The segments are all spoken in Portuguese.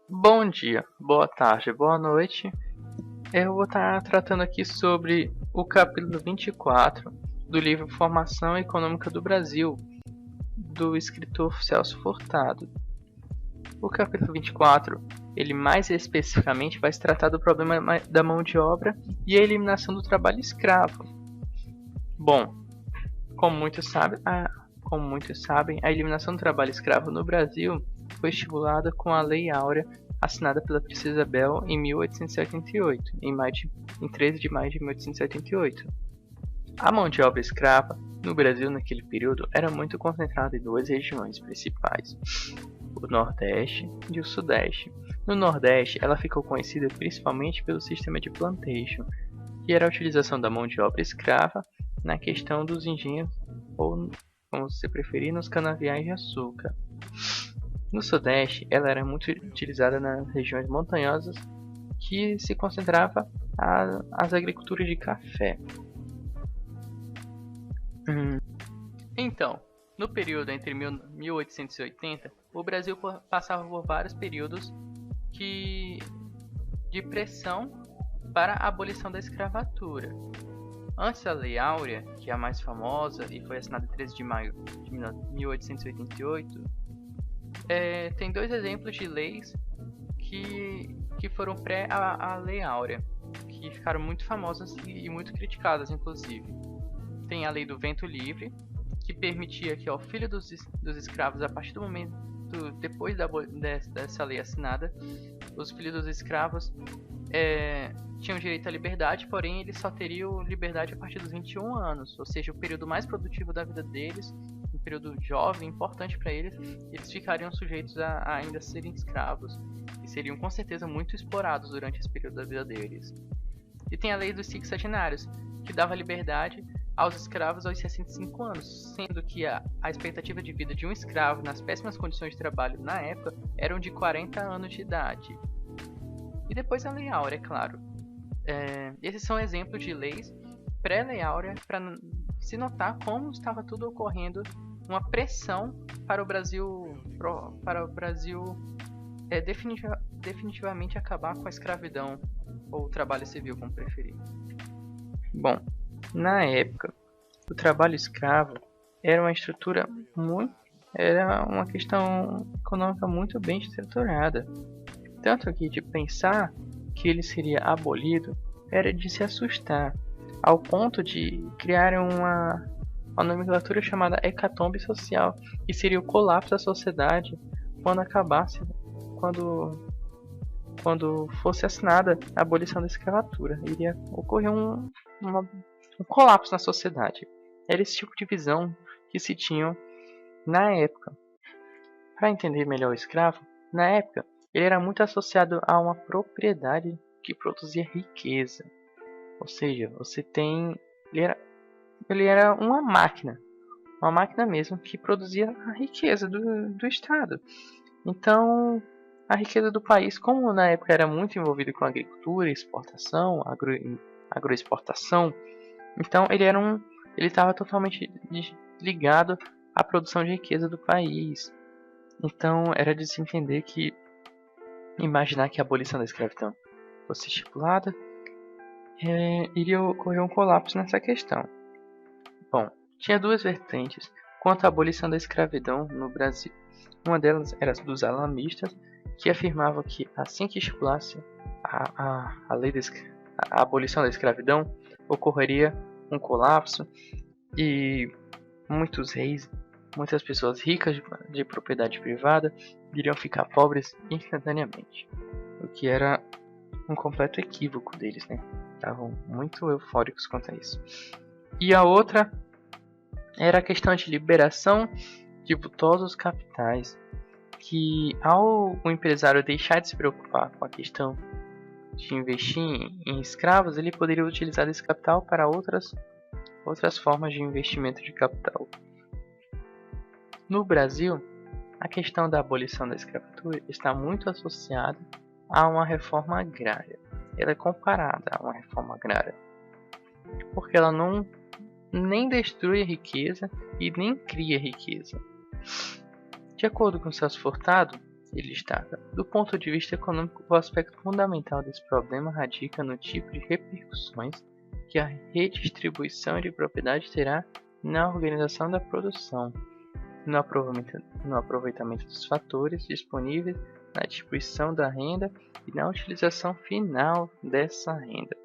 Bom dia, boa tarde, boa noite. Eu vou estar tratando aqui sobre o capítulo 24 do livro Formação Econômica do Brasil, do escritor Celso Furtado. O capítulo 24, ele mais especificamente vai se tratar do problema da mão de obra e a eliminação do trabalho escravo. Bom, como muitos sabem, a eliminação do trabalho escravo no Brasil foi estimulada com a Lei Áurea, assinada pela Princesa Isabel em 1888, em 13 de maio de 1888. A mão de obra escrava no Brasil naquele período era muito concentrada em duas regiões principais, o Nordeste e o Sudeste. No Nordeste, ela ficou conhecida principalmente pelo sistema de plantation, que era a utilização da mão de obra escrava na questão dos engenhos ou, como você preferir, nos canaviais de açúcar. No Sudeste, ela era muito utilizada nas regiões montanhosas que se concentrava as agriculturas de café. Então, no período entre 1880, o Brasil passava por vários períodos de pressão para a abolição da escravatura. Antes da Lei Áurea, que é a mais famosa e foi assinada em 13 de maio de 1888, tem dois exemplos de leis que foram pré a Lei Áurea, que ficaram muito famosas e muito criticadas, inclusive. Tem a Lei do Vento Livre, que permitia que ao filho dos escravos, a partir do momento depois dessa lei assinada, os filhos dos escravos tinham direito à liberdade, porém eles só teriam liberdade a partir dos 21 anos, ou seja, o período mais produtivo da vida deles, um período jovem, importante para eles, eles ficariam sujeitos a ainda serem escravos e seriam com certeza muito explorados durante esse período da vida deles. E tem a lei dos sexagenários, que dava liberdade aos escravos aos 65 anos, sendo que a expectativa de vida de um escravo nas péssimas condições de trabalho na época eram de 40 anos de idade. E depois a Lei Áurea, é claro. Esses são exemplos de leis pré-Lei Áurea para se notar como estava tudo ocorrendo, uma pressão para o Brasil definitivamente acabar com a escravidão ou o trabalho civil, como preferir. Bom, na época, o trabalho escravo era uma questão econômica muito bem estruturada. Tanto que de pensar que ele seria abolido era de se assustar, ao ponto de criar uma nomenclatura chamada hecatombe social, que seria o colapso da sociedade quando fosse assinada a abolição da escravatura. Iria ocorrer um colapso na sociedade. Era esse tipo de visão que se tinha na época. Para entender melhor o escravo, na época ele era muito associado a uma propriedade que produzia riqueza. Ou seja, ele era uma máquina mesmo que produzia a riqueza do Estado. Então, a riqueza do país, como na época era muito envolvido com agricultura, exportação, agroexportação, então ele estava totalmente ligado à produção de riqueza do país. Então era de se entender que imaginar que a abolição da escravidão fosse estipulada, iria ocorrer um colapso nessa questão. Bom, tinha duas vertentes quanto à abolição da escravidão no Brasil. Uma delas era dos alamistas, que afirmavam que assim que estipulasse a abolição da escravidão, ocorreria um colapso e muitos reis, muitas pessoas ricas de propriedade privada iriam ficar pobres instantaneamente, o que era um completo equívoco deles, né? Estavam muito eufóricos quanto a isso. E a outra era a questão de liberação de vultosos capitais, que ao o empresário deixar de se preocupar com a questão de investir em escravos, ele poderia utilizar esse capital para outras formas de investimento de capital. No Brasil, a questão da abolição da escravatura está muito associada a uma reforma agrária. Ela é comparada a uma reforma agrária, porque ela nem destrui a riqueza e nem cria riqueza. De acordo com Celso Furtado, ele destaca: do ponto de vista econômico, o aspecto fundamental desse problema radica no tipo de repercussões que a redistribuição de propriedade terá na organização da produção, no aproveitamento dos fatores disponíveis, na distribuição da renda e na utilização final dessa renda.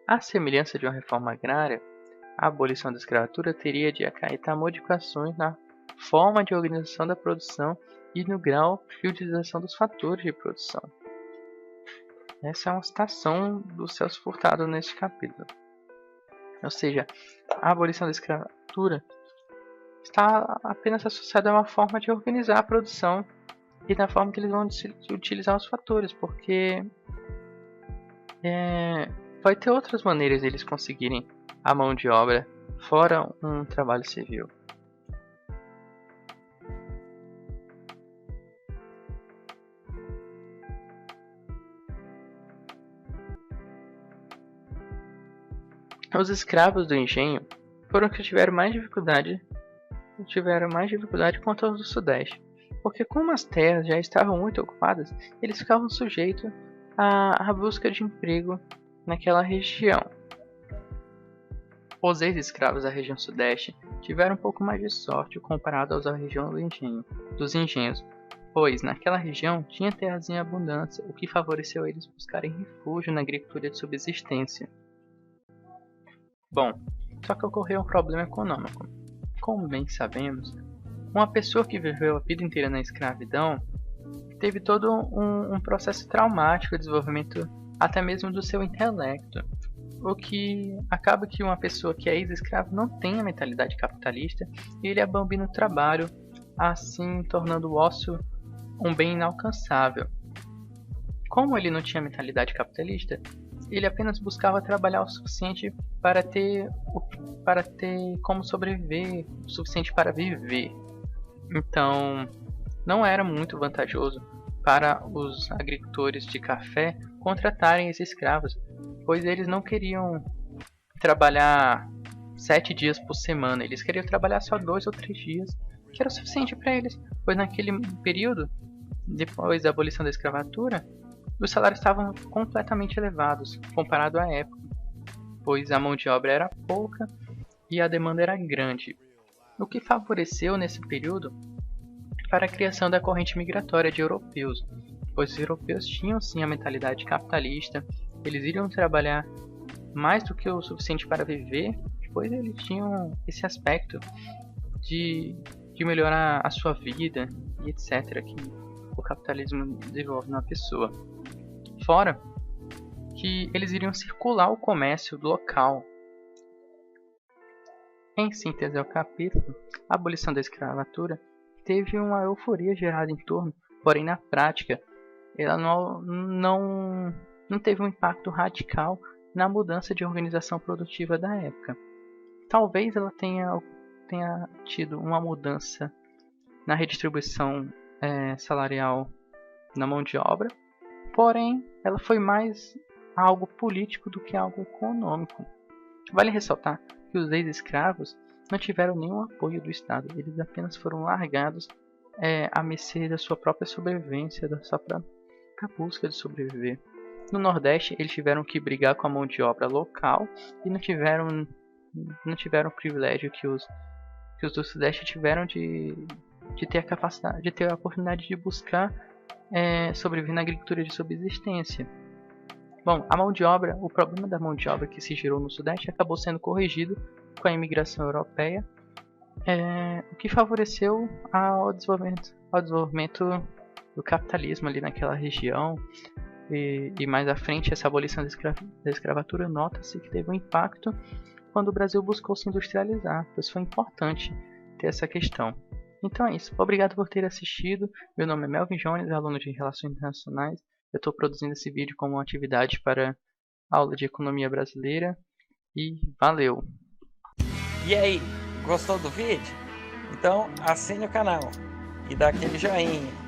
À semelhança de uma reforma agrária, a abolição da escravatura teria de acarretar modificações na forma de organização da produção e no grau de utilização dos fatores de produção. Essa é uma citação do Celso Furtado neste capítulo. Ou seja, a abolição da escravatura está apenas associada a uma forma de organizar a produção e da forma que eles vão utilizar os fatores, porque vai ter outras maneiras de eles conseguirem a mão de obra fora um trabalho civil. Os escravos do engenho foram os que tiveram mais dificuldade quanto aos do Sudeste, porque como as terras já estavam muito ocupadas, eles ficavam sujeitos à busca de emprego naquela região. Os ex-escravos da região Sudeste tiveram um pouco mais de sorte comparado aos da região dos engenhos, pois naquela região tinha terras em abundância, o que favoreceu eles buscarem refúgio na agricultura de subsistência. Bom, só que ocorreu um problema econômico. Como bem sabemos, uma pessoa que viveu a vida inteira na escravidão teve todo um processo traumático de desenvolvimento até mesmo do seu intelecto, o que acaba que uma pessoa que é ex-escravo não tem a mentalidade capitalista e ele abomina o trabalho, assim tornando o ócio um bem inalcançável. Como ele não tinha mentalidade capitalista, ele apenas buscava trabalhar o suficiente para ter como sobreviver, o suficiente para viver. Então, não era muito vantajoso para os agricultores de café contratarem esses escravos, pois eles não queriam trabalhar 7 dias por semana, eles queriam trabalhar só 2 ou 3 dias, que era o suficiente para eles, pois naquele período, depois da abolição da escravatura, os salários estavam completamente elevados comparado à época, pois a mão de obra era pouca e a demanda era grande, o que favoreceu nesse período para a criação da corrente migratória de europeus, pois os europeus tinham sim a mentalidade capitalista, eles iriam trabalhar mais do que o suficiente para viver, pois eles tinham esse aspecto de melhorar a sua vida e etc. que o capitalismo desenvolve numa pessoa. Fora que eles iriam circular o comércio local. Em síntese ao capítulo, a abolição da escravatura teve uma euforia gerada em torno, porém na prática ela não teve um impacto radical na mudança de organização produtiva da época. Talvez ela tenha tido uma mudança na redistribuição salarial na mão de obra, porém ela foi mais algo político do que algo econômico. Vale ressaltar que os ex-escravos não tiveram nenhum apoio do Estado, eles apenas foram largados à mercê da sua própria sobrevivência, da sua própria busca de sobreviver. No Nordeste, eles tiveram que brigar com a mão de obra local e não tiveram o privilégio que os do Sudeste tiveram de ter a capacidade, de ter a oportunidade de buscar sobreviver na agricultura de subsistência. Bom, o problema da mão de obra que se gerou no Sudeste acabou sendo corrigido com a imigração europeia, o que favoreceu ao desenvolvimento do capitalismo ali naquela região. E mais à frente, essa abolição da escravatura, nota-se que teve um impacto quando o Brasil buscou se industrializar, pois foi importante ter essa questão. Então é isso. Obrigado por ter assistido. Meu nome é Melvin Jones, aluno de Relações Internacionais. Eu estou produzindo esse vídeo como uma atividade para a aula de Economia Brasileira. E valeu! E aí, gostou do vídeo? Então assine o canal e dá aquele joinha.